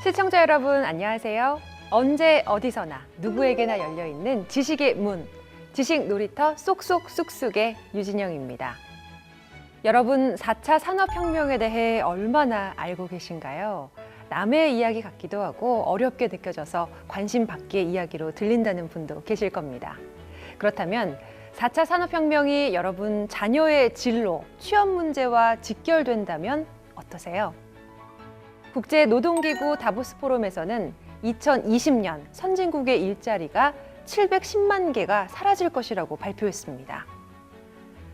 시청자 여러분 안녕하세요. 언제 어디서나 누구에게나 열려있는 지식의 문, 지식 놀이터 쏙쏙 쑥쑥의 유진영입니다. 여러분 4차 산업혁명에 대해 얼마나 알고 계신가요? 남의 이야기 같기도 하고 어렵게 느껴져서 관심 밖의 이야기로 들린다는 분도 계실 겁니다. 그렇다면 4차 산업혁명이 여러분 자녀의 진로, 취업 문제와 직결된다면 어떠세요? 국제노동기구 다보스 포럼에서는 2020년 선진국의 일자리가 710만 개가 사라질 것이라고 발표했습니다.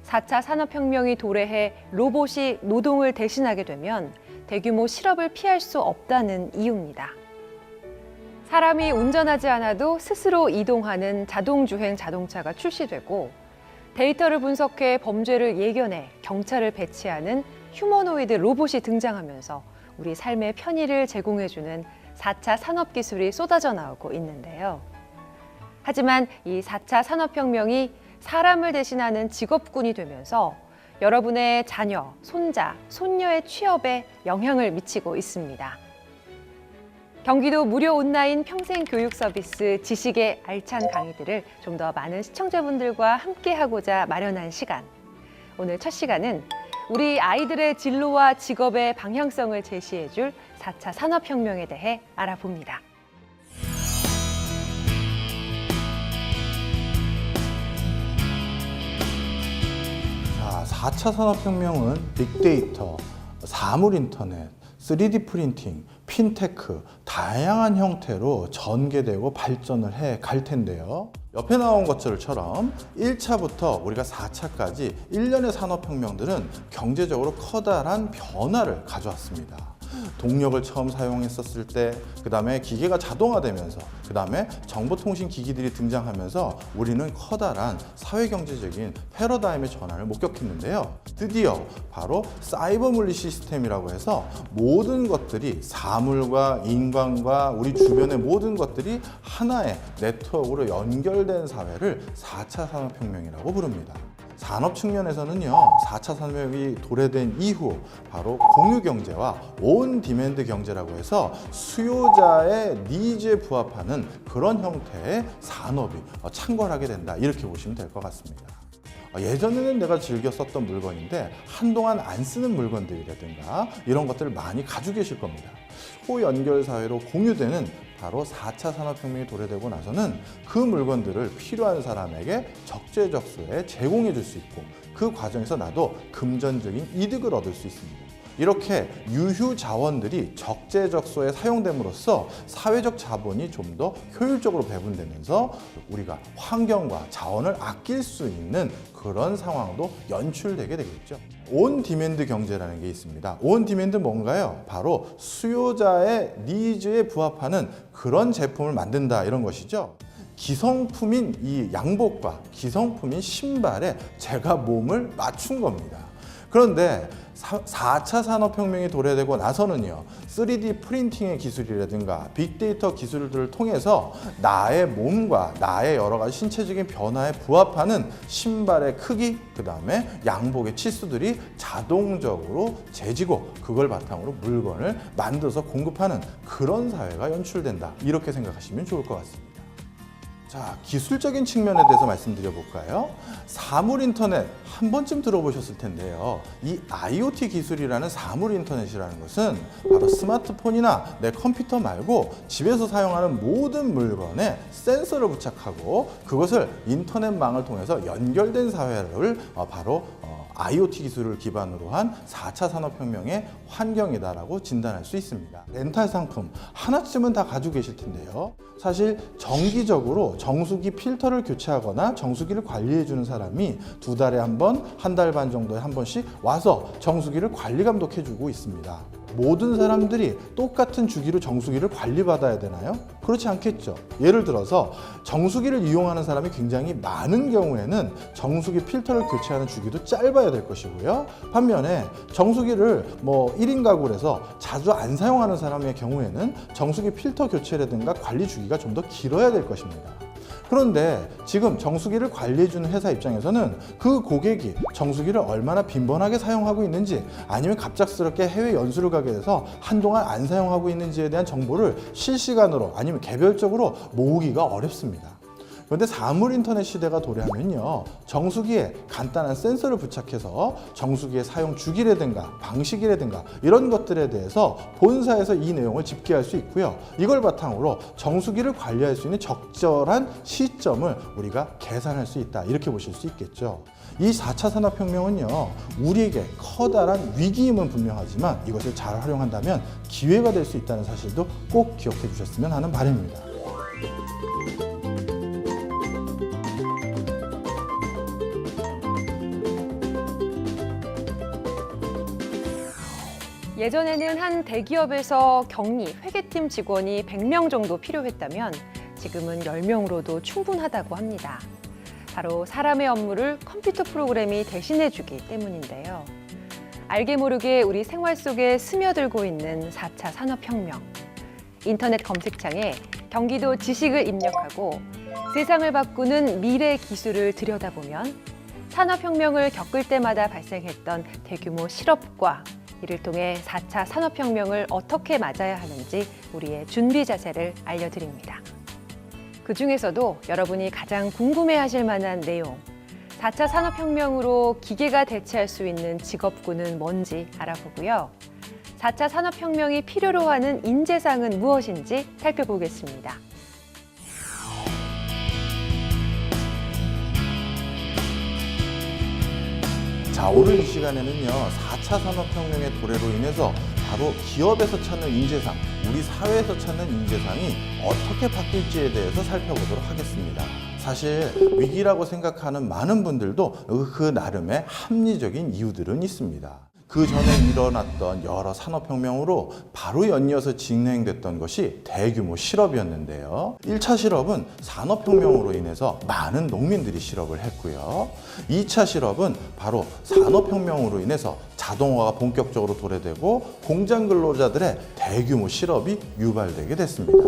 4차 산업혁명이 도래해 로봇이 노동을 대신하게 되면 대규모 실업을 피할 수 없다는 이유입니다. 사람이 운전하지 않아도 스스로 이동하는 자동주행 자동차가 출시되고 데이터를 분석해 범죄를 예견해 경찰을 배치하는 휴머노이드 로봇이 등장하면서 우리 삶의 편의를 제공해주는 4차 산업기술이 쏟아져 나오고 있는데요. 하지만 이 4차 산업혁명이 사람을 대신하는 직업군이 되면서 여러분의 자녀, 손자, 손녀의 취업에 영향을 미치고 있습니다. 경기도 무료 온라인 평생 교육 서비스 지식의 알찬 강의들을 좀 더 많은 시청자분들과 함께 하고자 마련한 시간. 오늘 첫 시간은 우리 아이들의 진로와 직업의 방향성을 제시해줄 4차 산업혁명에 대해 알아봅니다. 자, 4차 산업혁명은 빅데이터, 사물인터넷, 3D 프린팅, 핀테크, 다양한 형태로 전개되고 발전을 해 갈 텐데요. 옆에 나온 것처럼 1차부터 우리가 4차까지 일련의 산업혁명들은 경제적으로 커다란 변화를 가져왔습니다. 동력을 처음 사용했었을 때, 그 다음에 기계가 자동화되면서, 그 다음에 정보통신기기들이 등장하면서 우리는 커다란 사회경제적인 패러다임의 전환을 목격했는데요. 드디어 바로 사이버 물리 시스템이라고 해서 모든 것들이 사물과 인간과 우리 주변의 모든 것들이 하나의 네트워크로 연결된 사회를 4차 산업혁명이라고 부릅니다. 산업 측면에서는요, 4차 산업이 도래된 이후 바로 공유경제와 온 디맨드 경제라고 해서 수요자의 니즈에 부합하는 그런 형태의 산업이 창궐하게 된다, 이렇게 보시면 될 것 같습니다. 예전에는 내가 즐겨 썼던 물건인데 한동안 안 쓰는 물건들이라든가 이런 것들을 많이 가지고 계실 겁니다. 호연결 사회로 공유되는 바로 4차 산업혁명이 도래되고 나서는 그 물건들을 필요한 사람에게 적재적소에 제공해 줄 수 있고 그 과정에서 나도 금전적인 이득을 얻을 수 있습니다. 이렇게 유휴 자원들이 적재적소에 사용됨으로써 사회적 자본이 좀 더 효율적으로 배분되면서 우리가 환경과 자원을 아낄 수 있는 그런 상황도 연출되게 되겠죠. 온 디맨드 경제라는 게 있습니다. 온 디맨드 뭔가요? 바로 수요자의 니즈에 부합하는 그런 제품을 만든다, 이런 것이죠. 기성품인 이 양복과 기성품인 신발에 제가 몸을 맞춘 겁니다. 그런데 4차 산업혁명이 도래되고 나서는요, 3D 프린팅의 기술이라든가 빅데이터 기술들을 통해서 나의 몸과 나의 여러 가지 신체적인 변화에 부합하는 신발의 크기, 그 다음에 양복의 치수들이 자동적으로 재지고 그걸 바탕으로 물건을 만들어서 공급하는 그런 사회가 연출된다, 이렇게 생각하시면 좋을 것 같습니다. 자, 기술적인 측면에 대해서 말씀드려 볼까요? 사물인터넷 한 번쯤 들어보셨을 텐데요. 이 IoT 기술이라는 사물인터넷이라는 것은 바로 스마트폰이나 내 컴퓨터 말고 집에서 사용하는 모든 물건에 센서를 부착하고 그것을 인터넷망을 통해서 연결된 사회를 바로 IoT 기술을 기반으로 한 4차 산업혁명의 환경이다라고 진단할 수 있습니다. 렌탈 상품 하나쯤은 다 가지고 계실 텐데요. 사실 정기적으로 정수기 필터를 교체하거나 정수기를 관리해주는 사람이 2달에 한 번, 1달 반 정도에 한 번씩 와서 정수기를 관리 감독해주고 있습니다. 모든 사람들이 똑같은 주기로 정수기를 관리받아야 되나요? 그렇지 않겠죠. 예를 들어서 정수기를 이용하는 사람이 굉장히 많은 경우에는 정수기 필터를 교체하는 주기도 짧아야 될 것이고요. 반면에 정수기를 1인 가구를 해서 자주 안 사용하는 사람의 경우에는 정수기 필터 교체라든가 관리 주기가 좀 더 길어야 될 것입니다. 그런데 지금 정수기를 관리해주는 회사 입장에서는 그 고객이 정수기를 얼마나 빈번하게 사용하고 있는지, 아니면 갑작스럽게 해외 연수를 가게 돼서 한동안 안 사용하고 있는지에 대한 정보를 실시간으로 아니면 개별적으로 모으기가 어렵습니다. 그런데 사물 인터넷 시대가 도래하면요, 정수기에 간단한 센서를 부착해서 정수기의 사용 주기라든가 방식이라든가 이런 것들에 대해서 본사에서 이 내용을 집계할 수 있고요. 이걸 바탕으로 정수기를 관리할 수 있는 적절한 시점을 우리가 계산할 수 있다, 이렇게 보실 수 있겠죠. 이 4차 산업혁명은요, 우리에게 커다란 위기임은 분명하지만 이것을 잘 활용한다면 기회가 될 수 있다는 사실도 꼭 기억해 주셨으면 하는 바람입니다. 예전에는 한 대기업에서 격리, 회계팀 직원이 100명 정도 필요했다면 지금은 10명으로도 충분하다고 합니다. 바로 사람의 업무를 컴퓨터 프로그램이 대신해주기 때문인데요. 알게 모르게 우리 생활 속에 스며들고 있는 4차 산업혁명. 인터넷 검색창에 경기도 지식을 입력하고 세상을 바꾸는 미래 기술을 들여다보면 산업혁명을 겪을 때마다 발생했던 대규모 실업과 이를 통해 4차 산업혁명을 어떻게 맞아야 하는지 우리의 준비 자세를 알려드립니다. 그 중에서도 여러분이 가장 궁금해하실 만한 내용, 4차 산업혁명으로 기계가 대체할 수 있는 직업군은 뭔지 알아보고요. 4차 산업혁명이 필요로 하는 인재상은 무엇인지 살펴보겠습니다. 자, 오늘 이 시간에는요, 4차 산업혁명의 도래로 인해서 바로 기업에서 찾는 인재상, 우리 사회에서 찾는 인재상이 어떻게 바뀔지에 대해서 살펴보도록 하겠습니다. 사실 위기라고 생각하는 많은 분들도 그 나름의 합리적인 이유들은 있습니다. 그 전에 일어났던 여러 산업혁명으로 바로 연이어서 진행됐던 것이 대규모 실업이었는데요. 1차 실업은 산업혁명으로 인해서 많은 농민들이 실업을 했고요. 2차 실업은 바로 산업혁명으로 인해서 자동화가 본격적으로 도래되고 공장 근로자들의 대규모 실업이 유발되게 됐습니다.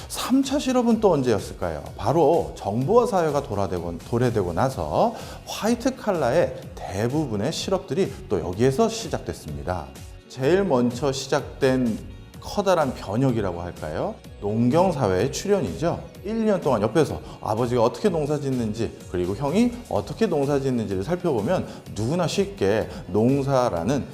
3차 실업은 또 언제였을까요? 바로 정보화 사회가 도래되고 나서 화이트 칼라의 대부분의 실업들이 또 여기에서 시작됐습니다. 제일 먼저 시작된 커다란 변혁이라고 할까요? 농경사회의 출현이죠. 1년 동안 옆에서 아버지가 어떻게 농사 짓는지, 그리고 형이 어떻게 농사 짓는지를 살펴보면 누구나 쉽게 농사라는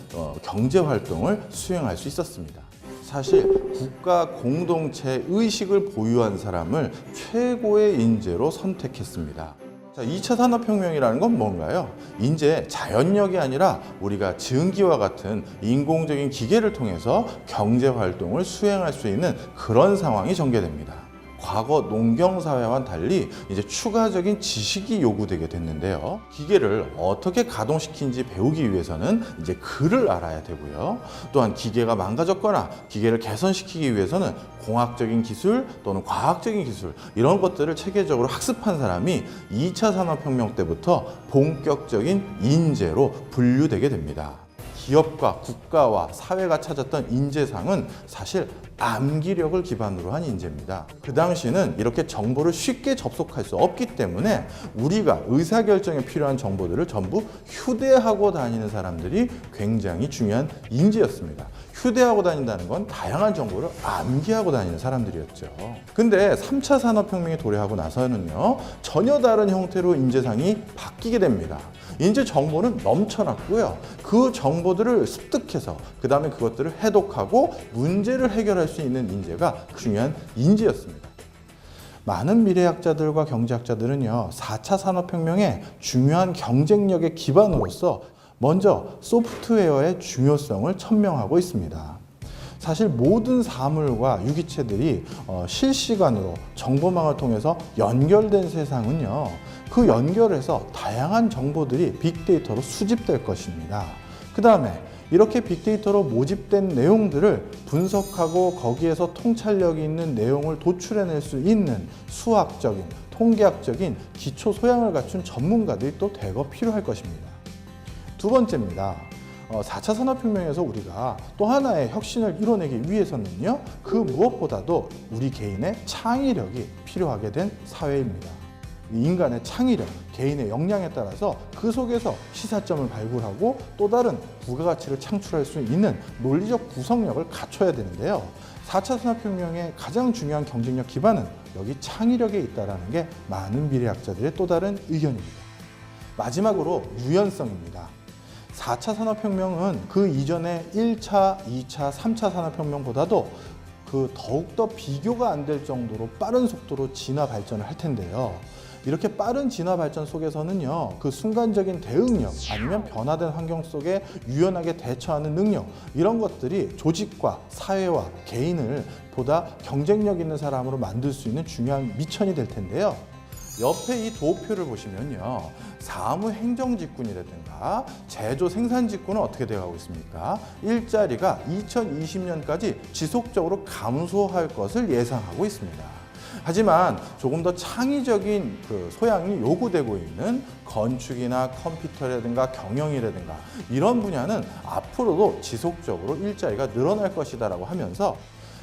경제활동을 수행할 수 있었습니다. 사실 국가 공동체 의식을 보유한 사람을 최고의 인재로 선택했습니다. 자, 2차 산업혁명이라는 건 뭔가요? 이제 자연력이 아니라 우리가 증기와 같은 인공적인 기계를 통해서 경제활동을 수행할 수 있는 그런 상황이 전개됩니다. 과거 농경사회와는 달리 이제 추가적인 지식이 요구되게 됐는데요. 기계를 어떻게 가동시키는지 배우기 위해서는 이제 글을 알아야 되고요. 또한 기계가 망가졌거나 기계를 개선시키기 위해서는 공학적인 기술 또는 과학적인 기술, 이런 것들을 체계적으로 학습한 사람이 2차 산업혁명 때부터 본격적인 인재로 분류되게 됩니다. 기업과 국가와 사회가 찾았던 인재상은 사실 암기력을 기반으로 한 인재입니다. 그 당시는 이렇게 정보를 쉽게 접속할 수 없기 때문에 우리가 의사결정에 필요한 정보들을 전부 휴대하고 다니는 사람들이 굉장히 중요한 인재였습니다. 휴대하고 다닌다는 건 다양한 정보를 암기하고 다니는 사람들이었죠. 근데 3차 산업혁명이 도래하고 나서는요, 전혀 다른 형태로 인재상이 바뀌게 됩니다. 이제 정보는 넘쳐났고요. 그 정보들을 습득해서 그 다음에 그것들을 해독하고 문제를 해결할 수 있는 인재가 중요한 인재였습니다. 많은 미래학자들과 경제학자들은요, 4차 산업혁명의 중요한 경쟁력의 기반으로서 먼저 소프트웨어의 중요성을 천명하고 있습니다. 사실 모든 사물과 유기체들이 실시간으로 정보망을 통해서 연결된 세상은요, 그 연결해서 다양한 정보들이 빅데이터로 수집될 것입니다. 그 다음에 이렇게 빅데이터로 모집된 내용들을 분석하고 거기에서 통찰력이 있는 내용을 도출해낼 수 있는 수학적인, 통계학적인 기초 소양을 갖춘 전문가들이 또 대거 필요할 것입니다. 두 번째입니다. 4차 산업혁명에서 우리가 또 하나의 혁신을 이뤄내기 위해서는요, 그 무엇보다도 우리 개인의 창의력이 필요하게 된 사회입니다. 인간의 창의력, 개인의 역량에 따라서 그 속에서 시사점을 발굴하고 또 다른 부가가치를 창출할 수 있는 논리적 구성력을 갖춰야 되는데요. 4차 산업혁명의 가장 중요한 경쟁력 기반은 여기 창의력에 있다는 게 많은 미래학자들의 또 다른 의견입니다. 마지막으로 유연성입니다. 4차 산업혁명은 그 이전의 1차, 2차, 3차 산업혁명보다도 더욱더 비교가 안 될 정도로 빠른 속도로 진화 발전을 할 텐데요. 이렇게 빠른 진화 발전 속에서는요, 그 순간적인 대응력 아니면 변화된 환경 속에 유연하게 대처하는 능력, 이런 것들이 조직과 사회와 개인을 보다 경쟁력 있는 사람으로 만들 수 있는 중요한 미천이 될 텐데요. 옆에 이 도표를 보시면요, 사무 행정직군이라든가 제조 생산직군은 어떻게 되어가고 있습니까? 일자리가 2020년까지 지속적으로 감소할 것을 예상하고 있습니다. 하지만 조금 더 창의적인 소양이 요구되고 있는 건축이나 컴퓨터라든가 경영이라든가 이런 분야는 앞으로도 지속적으로 일자리가 늘어날 것이다라고 하면서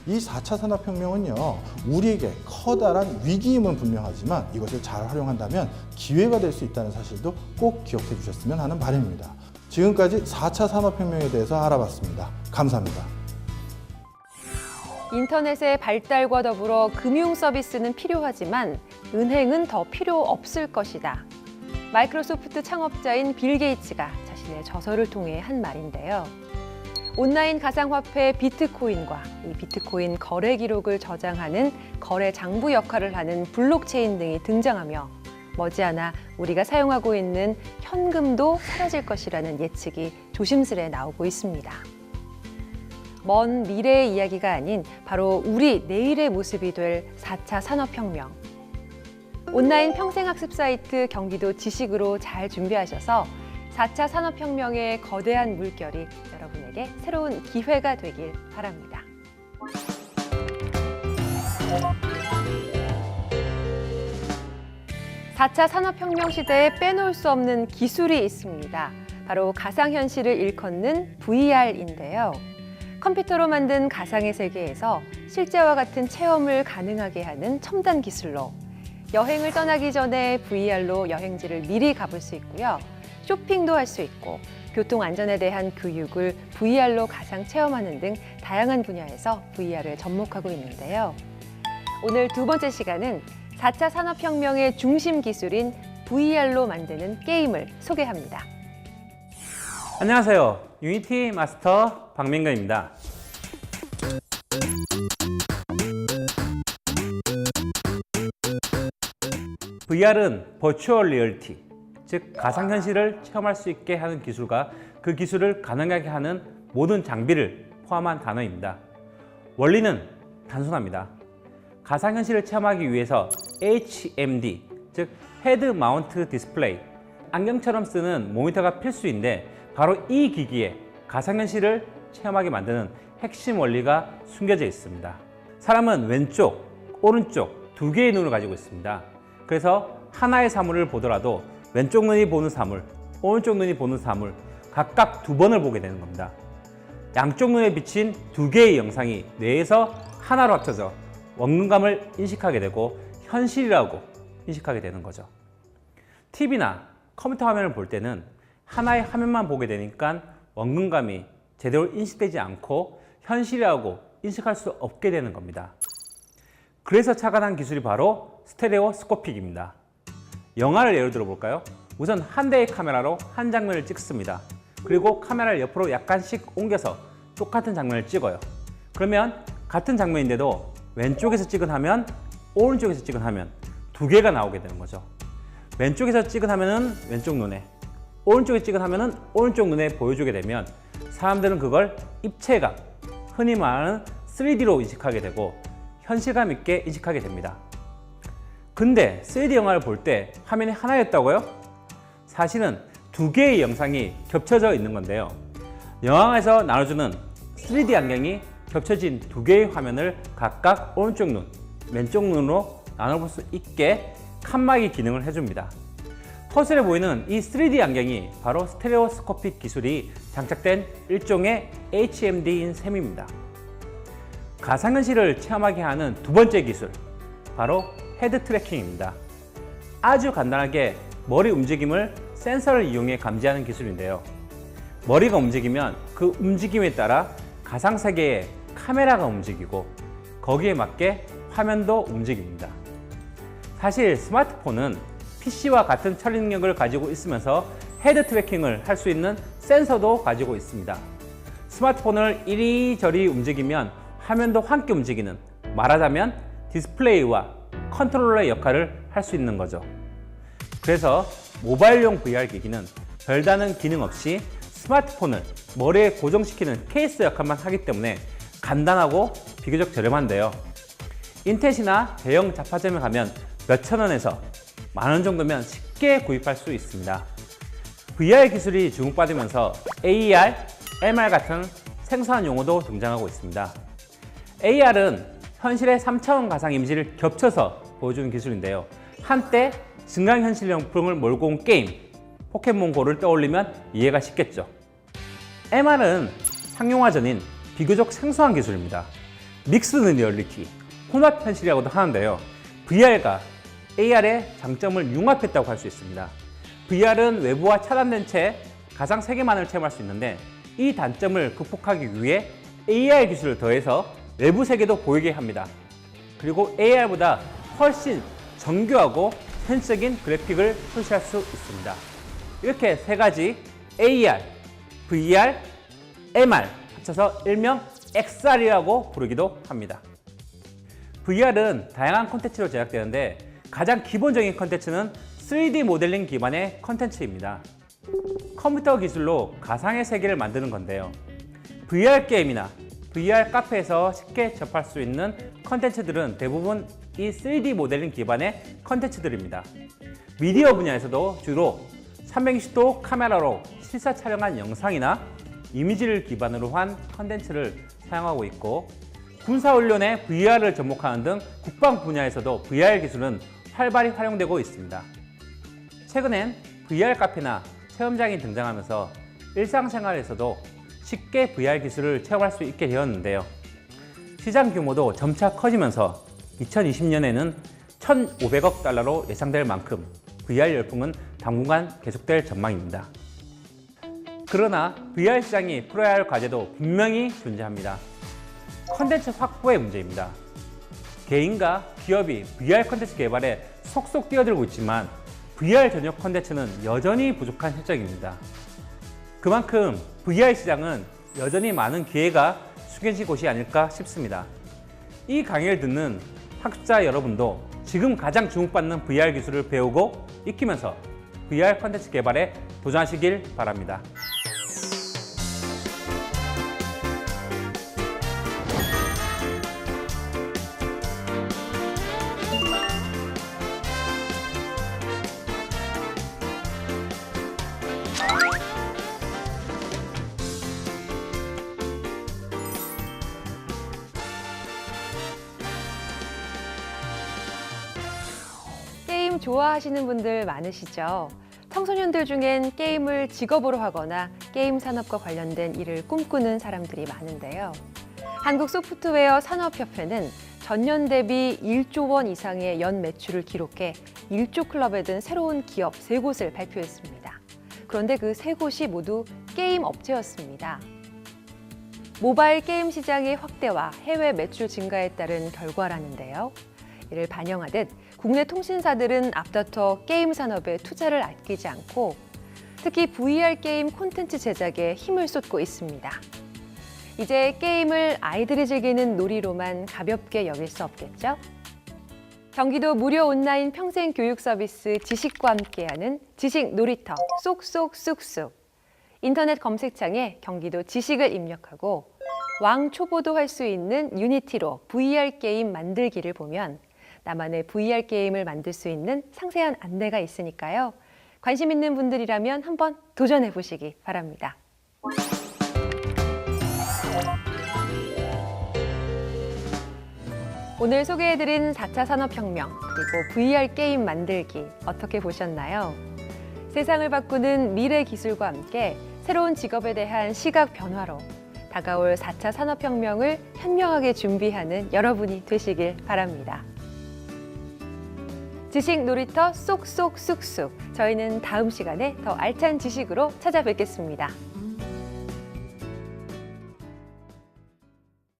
이 4차 산업혁명은요, 우리에게 커다란 위기임은 분명하지만 이것을 잘 활용한다면 기회가 될 수 있다는 사실도 꼭 기억해 주셨으면 하는 바람입니다. 지금까지 4차 산업혁명에 대해서 알아봤습니다. 감사합니다. 인터넷의 발달과 더불어 금융 서비스는 필요하지만 은행은 더 필요 없을 것이다. 마이크로소프트 창업자인 빌 게이츠가 자신의 저서를 통해 한 말인데요. 온라인 가상화폐 비트코인과 이 비트코인 거래 기록을 저장하는 거래 장부 역할을 하는 블록체인 등이 등장하며 머지않아 우리가 사용하고 있는 현금도 사라질 것이라는 예측이 조심스레 나오고 있습니다. 먼 미래의 이야기가 아닌 바로 우리 내일의 모습이 될 4차 산업혁명. 온라인 평생학습 사이트 경기도 지식으로 잘 준비하셔서 4차 산업혁명의 거대한 물결이 여러분에게 새로운 기회가 되길 바랍니다. (4차) 산업혁명 시대에 빼놓을 수 없는 기술이 있습니다. 바로 가상현실을 일컫는 VR인데요. 컴퓨터로 만든 가상의 세계에서 실제와 같은 체험을 가능하게 하는 첨단 기술로 여행을 떠나기 전에 VR로 여행지를 미리 가볼 수 있고요. 쇼핑도 할 수 있고 교통 안전에 대한 교육을 VR로 가상 체험하는 등 다양한 분야에서 VR을 접목하고 있는데요. 오늘 두 번째 시간은 4차 산업혁명의 중심 기술인 VR로 만드는 게임을 소개합니다. 안녕하세요. 유니티 마스터 박민근입니다. VR은 버추얼 리얼티, 즉 가상현실을 체험할 수 있게 하는 기술과 그 기술을 가능하게 하는 모든 장비를 포함한 단어입니다. 원리는 단순합니다. 가상현실을 체험하기 위해서 HMD, 즉 헤드 마운트 디스플레이, 안경처럼 쓰는 모니터가 필수인데 바로 이 기기에 가상현실을 체험하게 만드는 핵심 원리가 숨겨져 있습니다. 사람은 왼쪽, 오른쪽 두 개의 눈을 가지고 있습니다. 그래서 하나의 사물을 보더라도 왼쪽 눈이 보는 사물, 오른쪽 눈이 보는 사물 각각 두 번을 보게 되는 겁니다. 양쪽 눈에 비친 두 개의 영상이 뇌에서 하나로 합쳐져 원근감을 인식하게 되고 현실이라고 인식하게 되는 거죠. TV나 컴퓨터 화면을 볼 때는 하나의 화면만 보게 되니까 원근감이 제대로 인식되지 않고 현실이라고 인식할 수 없게 되는 겁니다. 그래서 착안한 기술이 바로 스테레오스코픽입니다. 영화를 예로 들어볼까요? 우선 한 대의 카메라로 한 장면을 찍습니다. 그리고 카메라를 옆으로 약간씩 옮겨서 똑같은 장면을 찍어요. 그러면 같은 장면인데도 왼쪽에서 찍은 화면, 오른쪽에서 찍은 화면 두 개가 나오게 되는 거죠. 왼쪽에서 찍은 화면은 왼쪽 눈에, 오른쪽에 찍은 화면은 오른쪽 눈에 보여주게 되면 사람들은 그걸 입체감, 흔히 말하는 3D로 인식하게 되고 현실감 있게 인식하게 됩니다. 근데 3D 영화를 볼 때 화면이 하나였다고요? 사실은 두 개의 영상이 겹쳐져 있는 건데요. 영화에서 나눠주는 3D 안경이 겹쳐진 두 개의 화면을 각각 오른쪽 눈, 왼쪽 눈으로 나눠볼 수 있게 칸막이 기능을 해줍니다. 퍼즐에 보이는 이 3D 안경이 바로 스테레오스코픽 기술이 장착된 일종의 HMD인 셈입니다. 가상현실을 체험하게 하는 두 번째 기술, 바로 헤드 트래킹입니다. 아주 간단하게 머리 움직임을 센서를 이용해 감지하는 기술인데요. 머리가 움직이면 그 움직임에 따라 가상세계의 카메라가 움직이고 거기에 맞게 화면도 움직입니다. 사실 스마트폰은 PC와 같은 처리 능력을 가지고 있으면서 헤드 트래킹을 할 수 있는 센서도 가지고 있습니다. 스마트폰을 이리저리 움직이면 화면도 함께 움직이는, 말하자면 디스플레이와 컨트롤러의 역할을 할 수 있는 거죠. 그래서 모바일용 VR 기기는 별다른 기능 없이 스마트폰을 머리에 고정시키는 케이스 역할만 하기 때문에 간단하고 비교적 저렴한데요. 인터넷이나 대형 잡화점에 가면 몇천 원에서 만 원 정도면 쉽게 구입할 수 있습니다. VR 기술이 주목받으면서 AR, MR 같은 생소한 용어도 등장하고 있습니다. AR은 현실의 3차원 가상 이미지를 겹쳐서 보여주는 기술인데요. 한때 증강현실용품을 몰고 온 게임, 포켓몬고를 떠올리면 이해가 쉽겠죠. MR은 상용화 전인 비교적 생소한 기술입니다. 믹스드 리얼리티, 혼합현실이라고도 하는데요. VR과 AR의 장점을 융합했다고 할 수 있습니다. VR은 외부와 차단된 채 가상 세계만을 체험할 수 있는데 이 단점을 극복하기 위해 AR 기술을 더해서 외부 세계도 보이게 합니다. 그리고 AR보다 훨씬 정교하고 현실적인 그래픽을 표시할 수 있습니다. 이렇게 세 가지 AR, VR, MR 합쳐서 일명 XR이라고 부르기도 합니다. VR은 다양한 콘텐츠로 제작되는데 가장 기본적인 콘텐츠는 3D 모델링 기반의 콘텐츠입니다. 컴퓨터 기술로 가상의 세계를 만드는 건데요. VR 게임이나 VR 카페에서 쉽게 접할 수 있는 콘텐츠들은 대부분 이 3D 모델링 기반의 콘텐츠들입니다. 미디어 분야에서도 주로 360도 카메라로 실사 촬영한 영상이나 이미지를 기반으로 한 콘텐츠를 사용하고 있고, 군사훈련에 VR을 접목하는 등 국방 분야에서도 VR 기술은 활발히 활용되고 있습니다. 최근엔 VR 카페나 체험장이 등장하면서 일상생활에서도 쉽게 VR 기술을 체험할 수 있게 되었는데요. 시장 규모도 점차 커지면서 2020년에는 1,500억 달러로 예상될 만큼 VR 열풍은 당분간 계속될 전망입니다. 그러나 VR 시장이 풀어야 할 과제도 분명히 존재합니다. 콘텐츠 확보의 문제입니다. 개인과 기업이 VR 콘텐츠 개발에 속속 뛰어들고 있지만 VR 전용 콘텐츠는 여전히 부족한 실정입니다. 그만큼 VR 시장은 여전히 많은 기회가 숨겨진 곳이 아닐까 싶습니다. 이 강의를 듣는 학습자 여러분도 지금 가장 주목받는 VR 기술을 배우고 익히면서 VR 콘텐츠 개발에 도전하시길 바랍니다. 게임 좋아하시는 분들 많으시죠? 청소년들 중엔 게임을 직업으로 하거나 게임 산업과 관련된 일을 꿈꾸는 사람들이 많은데요. 한국소프트웨어 산업협회는 전년 대비 1조 원 이상의 연 매출을 기록해 1조 클럽에 든 새로운 기업 3곳을 발표했습니다. 그런데 그 3곳이 모두 게임 업체였습니다. 모바일 게임 시장의 확대와 해외 매출 증가에 따른 결과라는데요. 이를 반영하듯 국내 통신사들은 앞다퉈 게임 산업에 투자를 아끼지 않고 특히 VR 게임 콘텐츠 제작에 힘을 쏟고 있습니다. 이제 게임을 아이들이 즐기는 놀이로만 가볍게 여길 수 없겠죠? 경기도 무료 온라인 평생 교육 서비스 지식과 함께하는 지식 놀이터 쏙쏙 쑥쑥. 인터넷 검색창에 경기도 지식을 입력하고 왕초보도 할 수 있는 유니티로 VR 게임 만들기를 보면 나만의 VR 게임을 만들 수 있는 상세한 안내가 있으니까요. 관심 있는 분들이라면 한번 도전해 보시기 바랍니다. 오늘 소개해드린 4차 산업혁명 그리고 VR 게임 만들기 어떻게 보셨나요? 세상을 바꾸는 미래 기술과 함께 새로운 직업에 대한 시각 변화로 다가올 4차 산업혁명을 현명하게 준비하는 여러분이 되시길 바랍니다. 지식 놀이터 쏙쏙 쑥쑥. 저희는 다음 시간에 더 알찬 지식으로 찾아뵙겠습니다.